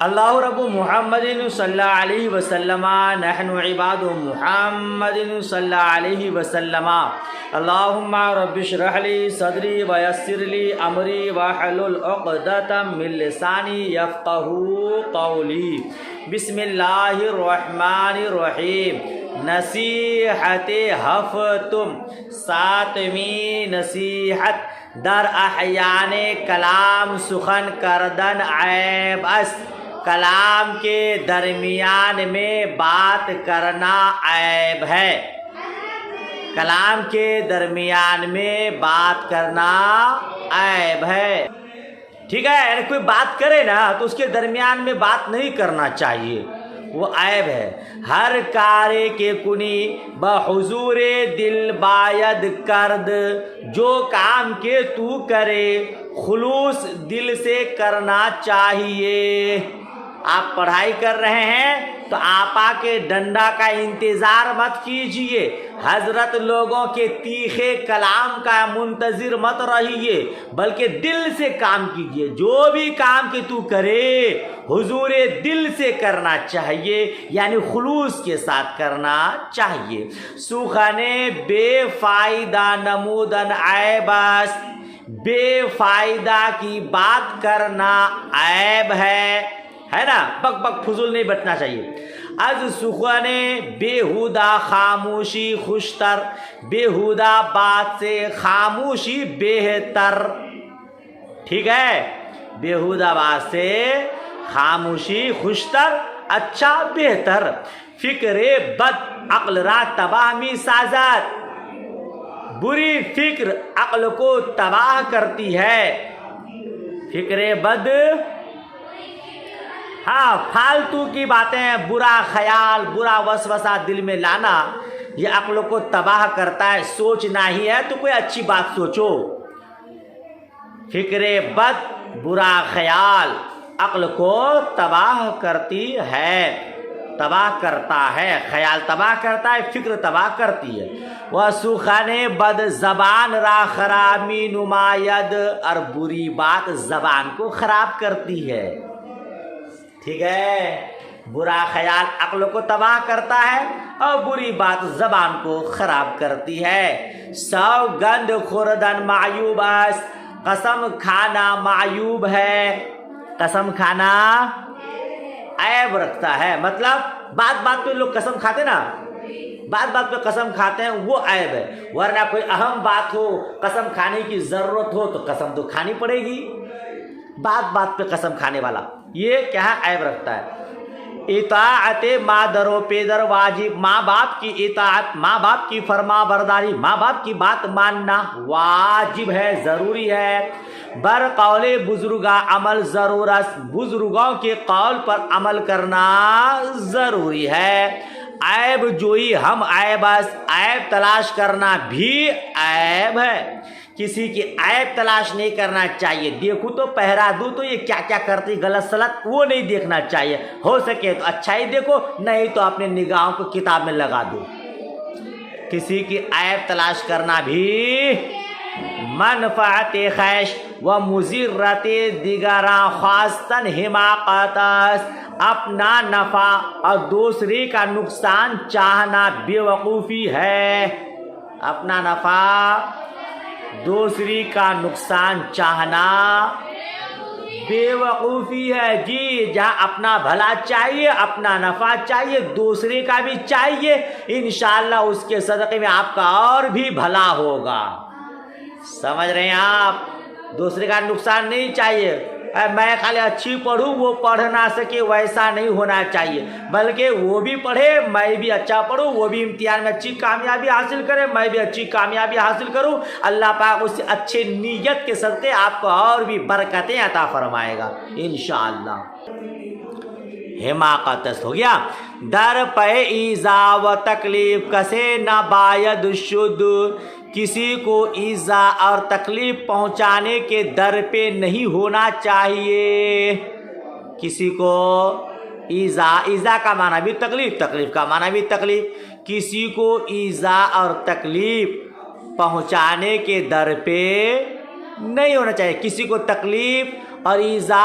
اللہ رب محمد صلی اللہ علیہ وسلم نحن عباد محمد صلی اللہ علیہ وسلم اللہم رب اشرح لی صدری ویسر لی امری واحلل عقدۃ من لسانی یفقہوا قولی بسم اللہ الرحمن الرحیم نصیحت ہفتم ساتویں نصیحت در احیان کلام سخن کردن عیب است کلام کے درمیان میں بات کرنا عیب ہے کلام کے درمیان میں بات کرنا عیب ہے ٹھیک ہے یعنی کوئی بات کرے نا تو اس کے درمیان میں بات نہیں کرنا چاہیے وہ عیب ہے ہر کارے کے کنی بحضور دل باید کرد جو کام کے تو کرے خلوص دل سے کرنا چاہیے آپ پڑھائی کر رہے ہیں تو آپا کے ڈنڈا کا انتظار مت کیجئے حضرت لوگوں کے تیخے کلام کا منتظر مت رہیے بلکہ دل سے کام کیجئے جو بھی کام کہ تو کرے حضور دل سے کرنا چاہیے یعنی خلوص کے ساتھ کرنا چاہیے سخن بے فائدہ نمودن عیب است بے فائدہ کی بات کرنا عیب ہے نا بک بک فضول نہیں بٹنا چاہیے از سخن بیہودہ خاموشی خوشتر بیہودہ بات سے خاموشی بہتر ٹھیک ہے بیہودہ بات سے خاموشی خوشتر اچھا بہتر فکر بد عقل را تباہ می سازد بری فکر عقل کو تباہ کرتی ہے فکر بد ہاں فالتو کی باتیں برا خیال برا وسوسہ دل میں لانا یہ عقل کو تباہ کرتا ہے سوچنا ہی ہے تو کوئی اچھی بات سوچو فکر بد برا خیال عقل کو تباہ کرتی ہے تباہ کرتا ہے خیال تباہ کرتا ہے فکر تباہ کرتی ہے وہ سخن بد زبان را خرامی نماید اور بری بات زبان کو خراب کرتی ہے ٹھیک ہے برا خیال عقل کو تباہ کرتا ہے اور بری بات زبان کو خراب کرتی ہے سوگند خوردن معیوب است قسم کھانا معیوب ہے قسم کھانا عیب رکھتا ہے مطلب بات بات پہ لوگ قسم کھاتے نا بات بات پہ قسم کھاتے ہیں وہ عیب ہے ورنہ کوئی اہم بات ہو قسم کھانے کی ضرورت ہو تو قسم تو کھانی پڑے گی بات بات پہ قسم کھانے والا یہ کیا ہے عیب رکھتا ہے اطاعت مادر و پیدر واجب ماں باپ کی اطاعت ماں باپ کی فرما برداری ماں باپ کی بات ماننا واجب ہے ضروری ہے بر قول بزرگا عمل ضرورت بزرگوں کے قول پر عمل کرنا ضروری ہے عیب جوئی ہم عیب عیب تلاش کرنا بھی عیب ہے کسی کی عیب تلاش نہیں کرنا چاہیے دیکھو تو پہرا دوں تو یہ کیا کیا کرتی غلط سلط وہ نہیں دیکھنا چاہیے ہو سکے تو اچھا ہی دیکھو نہیں تو اپنے نگاہوں کو کتاب میں لگا دو کسی کی عیب تلاش کرنا بھی منفعت خیش و مضرت دیگراں خواستن حماقت اپنا نفع اور دوسری کا نقصان چاہنا بے وقوفی ہے اپنا نفع دوسری کا نقصان چاہنا بے وقوفی ہے جی جہاں اپنا بھلا چاہیے اپنا نفع چاہیے دوسرے کا بھی چاہیے انشاءاللہ اس کے صدقے میں آپ کا اور بھی بھلا ہوگا سمجھ رہے ہیں آپ دوسرے کا نقصان نہیں چاہیے میں خالی اچھی پڑھوں وہ پڑھ نہ سکے ویسا نہیں ہونا چاہیے بلکہ وہ بھی پڑھے میں بھی اچھا پڑھوں وہ بھی امتحان میں اچھی کامیابی حاصل کرے میں بھی اچھی کامیابی حاصل کروں اللہ پاک اس اچھے نیت کے صدقے آپ کو اور بھی برکتیں عطا فرمائے گا انشاءاللہ حماقت ہو گیا در پہ ایذا و تکلیف کسے نہ باید شد کسی کو ایذا اور تکلیف پہنچانے کے در پہ نہیں ہونا چاہیے کسی کو ایذا کا معنی بھی تکلیف تکلیف کا معنی بھی تکلیف کسی کو ایذا اور تکلیف پہنچانے کے در پہ نہیں ہونا چاہیے کسی کو تکلیف اور ایذا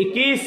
21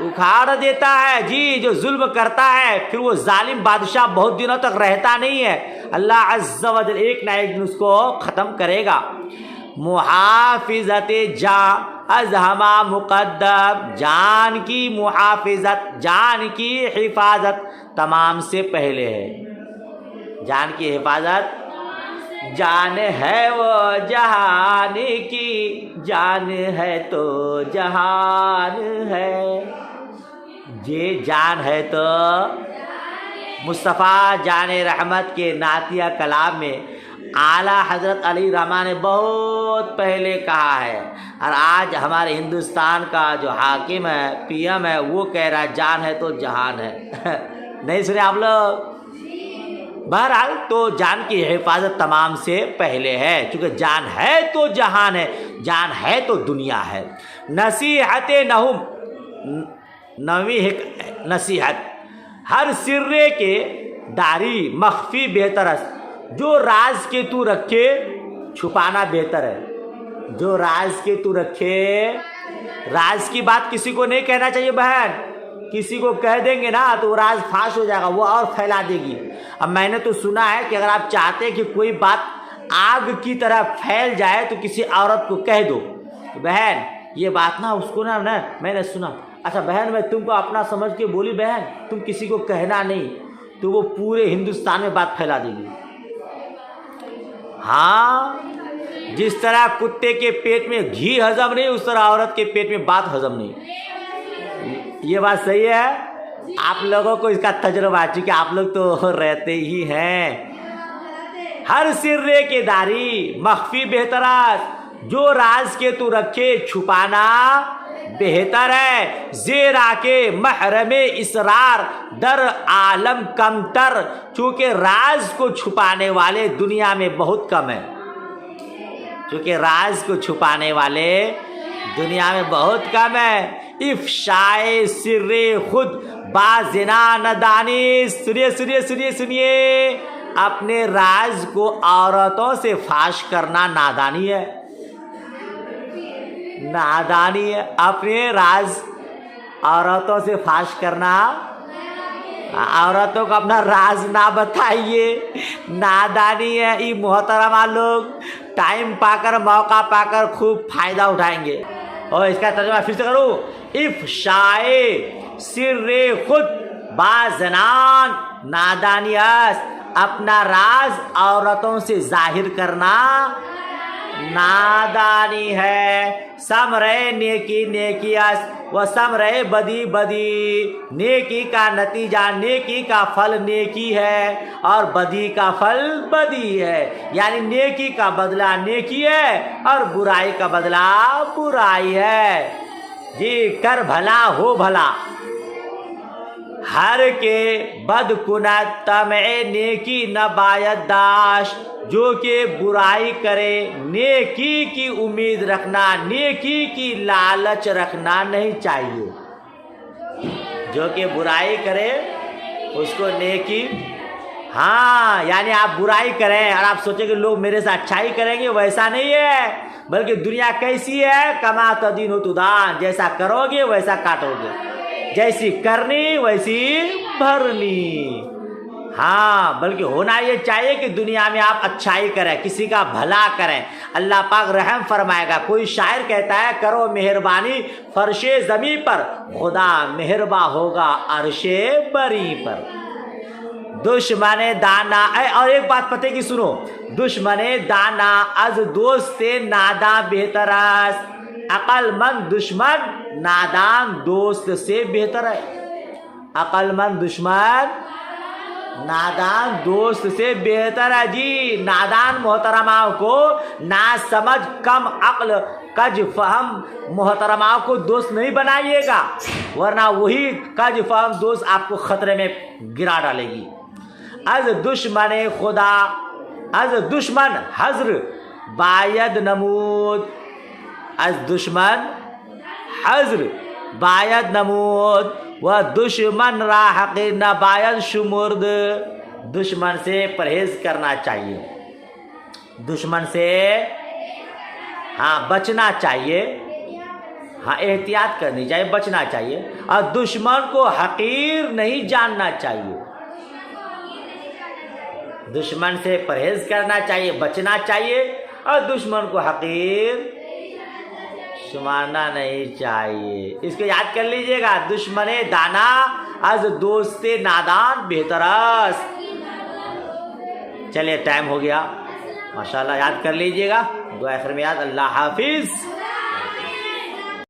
اکھاڑ دیتا ہے. جی جو ظلم کرتا ہے پھر وہ ظالم بادشاہ بہت دنوں تک رہتا نہیں ہے. اللہ عز و جل ایک نہ ایک دن اس کو ختم کرے گا. محافظت جان از ہما مقدم، جان کی محافظت، جان کی حفاظت تمام سے پہلے ہے. جان کی حفاظت، جان ہے وہ جہان کی، جان ہے تو جہان ہے. یہ جان ہے تو مصطفیٰ جان رحمت کے نعتیہ کلام میں اعلیٰ حضرت علی رحمٰ نے بہت پہلے کہا ہے، اور آج ہمارے ہندوستان کا جو حاکم ہے، پی ایم ہے، وہ کہہ رہا ہے جان ہے تو جہان ہے. نہیں سنے آپ لوگ؟ بہرحال تو جان کی حفاظت تمام سے پہلے ہے، چونکہ جان ہے تو جہان ہے، جان ہے تو دنیا ہے. نصیحت نہم، نویں نصیحت، ہر سرے کے داری مخفی بہتر ہے. جو راز کے تو رکھے چھپانا بہتر ہے. جو راز کے تو رکھے، راز کی بات کسی کو نہیں کہنا چاہیے بہن. کسی کو کہہ دیں گے نا تو وہ راز فاش ہو جائے گا، وہ اور پھیلا دے گی. اب میں نے تو سنا ہے کہ اگر آپ چاہتے ہیں کہ کوئی بات آگ کی طرح پھیل جائے تو کسی عورت کو کہہ دو بہن یہ بات نا اس کو نا میں نے سنا. اچھا بہن میں تم کو اپنا سمجھ کے بولی بہن تم کسی کو کہنا نہیں، تو وہ پورے ہندوستان میں بات پھیلا دے گی. ہاں جس طرح کتے کے پیٹ میں گھی ہضم نہیں، اس طرح عورت کے پیٹ میں بات ہضم نہیں. یہ بات صحیح ہے. آپ لوگوں کو اس کا تجربہ ہے چونکہ آپ لوگ تو رہتے ہی ہیں. ہر سرے کے داری مخفی بہترات، جو راز کے تو رکھے چھپانا بہتر ہے. زیرا کے محرم اسرار در عالم کم تر، چونکہ راز کو چھپانے والے دنیا میں بہت کم ہیں. چونکہ راز کو چھپانے والے دنیا میں بہت کم ہے. افشائے سر خود بازنا ندانی، سنیے سنیے سنیے سنیے، اپنے راز کو عورتوں سے فاش کرنا نادانی ہے. نادانی ہے اپنے راز عورتوں سے فاش کرنا. عورتوں کو اپنا راز نہ بتائیے، نادانی ہے. یہ محترمہ لوگ ٹائم پا کر موقع پا کر خوب فائدہ اٹھائیں گے. اور اس کا ترجمہ پھر سے کروں، افشائے سر خود بازنان نادانیت، اپنا راز عورتوں سے ظاہر کرنا نادانی ہے. ثمرے نیکی نیکیس و ثمرے بدی بدی، نیکی کا نتیجہ، نیکی کا پھل نیکی ہے اور بدی کا پھل بدی ہے. یعنی نیکی کا بدلہ نیکی ہے اور برائی کا بدلہ برائی ہے. جی کر بھلا ہو بھلا، ہر کے بد کنت طمع نیکی نہ باید داشت. جو کہ برائی کرے نیکی کی امید رکھنا، نیکی کی لالچ رکھنا نہیں چاہیے. جو کہ برائی کرے اس کو نیکی، ہاں یعنی آپ برائی کریں اور آپ سوچیں کہ لوگ میرے سے اچھائی کریں گے، ویسا نہیں ہے. بلکہ دنیا کیسی ہے، کما تدین تدان، جیسا کرو گے ویسا کاٹو گے، جیسی کرنی ویسی بھرنی. ہاں بلکہ ہونا یہ چاہیے کہ دنیا میں آپ اچھائی کریں، کسی کا بھلا کریں، اللہ پاک رحم فرمائے گا. کوئی شاعر کہتا ہے کرو مہربانی فرش زمیں پر، خدا مہرباں ہوگا عرش بری پر. دشمن دانا، اور ایک بات پتہ کی سنو، دشمن دانا از دوست ناداں بہتر است. عقل مند دشمن نادان دوست سے بہتر ہے. عقل مند دشمن نادان دوست سے بہتر ہے. جی نادان محترماؤں کو ناسمجھ کم عقل کج فہم محترماؤں کو دوست نہیں بنائیے گا، ورنہ وہی کج فہم دوست آپ کو خطرے میں گرا ڈالے گی. از دشمن خدا، از دشمن حذر باید نمود، از دشمن حذر باید نمود و دشمن را حق نباید شمرد. دشمن سے پرہیز کرنا چاہیے، دشمن سے ہاں بچنا چاہیے. ہاں احتیاط کرنی چاہیے، بچنا چاہیے، اور دشمن کو حقیر نہیں جاننا چاہیے، دشمن سے پرہیز کرنا چاہیے، بچنا چاہیے، اور دشمن کو حقیر شمارنا نہیں چاہیے۔ اس کو یاد کر لیجئے گا، دشمن دانا از دوست نادان بہتر است۔ چلیے ٹائم ہو گیا، ماشاءاللہ یاد کر لیجئے گا، دعا آخر میں یاد۔ اللہ حافظ۔